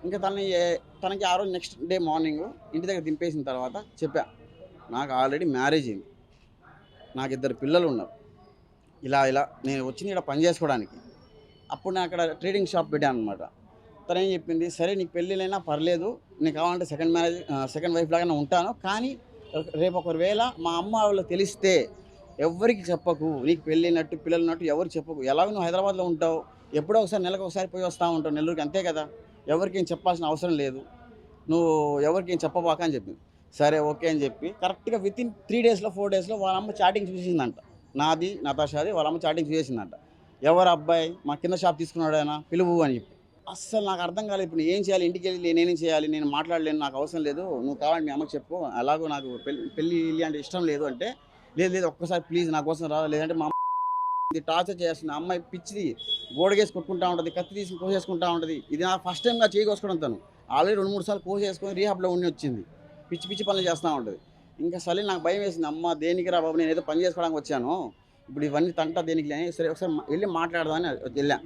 ఇంకా తనకి ఆ రోజు నెక్స్ట్ డే మార్నింగ్ ఇంటి దగ్గర దింపేసిన తర్వాత చెప్పా, నాకు ఆల్రెడీ మ్యారేజ్ అయింది, నాకు ఇద్దరు పిల్లలు ఉన్నారు, ఇలా ఇలా నేను వచ్చింది ఇక్కడ పని చేసుకోవడానికి. అప్పుడు నేను అక్కడ ట్రేడింగ్ షాప్ పెట్టాను అనమాట. తను ఏం చెప్పింది, సరే నీకు పెళ్ళిళ్ళైనా పర్లేదు, నీకు కావాలంటే సెకండ్ వైఫ్ లాగానే ఉంటాను, కానీ రేపు ఒకవేళ మా అమ్మ వాళ్ళు తెలిస్తే ఎవ్వరికి చెప్పకు, నీకు పెళ్ళినట్టు పిల్లలు ఉన్నట్టు ఎవరికి చెప్పకు, ఎలాగో నువ్వు హైదరాబాద్లో ఉంటావు, ఎప్పుడో ఒకసారి నెలకు ఒకసారి పోయి వస్తూ ఉంటావు నెల్లూరుకి, అంతే కదా, ఎవరికి ఏం చెప్పాల్సిన అవసరం లేదు, నువ్వు ఎవరికి ఏం చెప్పబాక అని చెప్పింది. సరే ఓకే అని చెప్పి కరెక్ట్గా వితిన్ 3 డేస్లో 4 డేస్లో వాళ్ళ అమ్మ చాటింగ్ చూసిందంట, నాది నతాషాది, వాళ్ళ అమ్మ చాటింగ్ చూసేసిందంట. ఎవరు అబ్బాయి, మా కింద షాప్ తీసుకున్నాడు ఆయన, పిలువు అని చెప్పి. అస్సలు నాకు అర్థం కాలేదు, ఇప్పుడు ఏం చేయాలి, ఇంటికి వెళ్ళి నేనేం చేయాలి, నేను మాట్లాడలేను, నాకు అవసరం లేదు, నువ్వు కావాలంటే మీ అమ్మకి చెప్పు, అలాగో నాకు పెళ్ళి అంటే ఇష్టం లేదు అంటే, లేదు లేదు ఒక్కసారి ప్లీజ్ నా కోసం రా, లేదంటే మా అమ్మ టార్చర్ చేస్తుంది, అమ్మాయి పిచ్చిది, గోడగేసి కొట్టుకుంటా ఉంటుంది, కత్తి తీసి కోసేసుకుంటా ఉంటుంది, ఇది నా ఫస్ట్ టైంగా చేయి కోసుకోవడం, తను ఆల్రెడీ 2-3 సార్లు కోసేసుకొని రీహాబ్లో ఉండి వచ్చింది, పిచ్చి పిచ్చి పనులు చేస్తూ ఉంటుంది. ఇంకా సరే నాకు భయం వేసింది, అమ్మ దేనికి రా బాబు, నేను ఏదో పని చేసుకోవడానికి వచ్చాను, ఇప్పుడు ఇవన్నీ తంట దేనికి లేని, సరే ఒకసారి వెళ్ళి మాట్లాడదామని వెళ్ళా.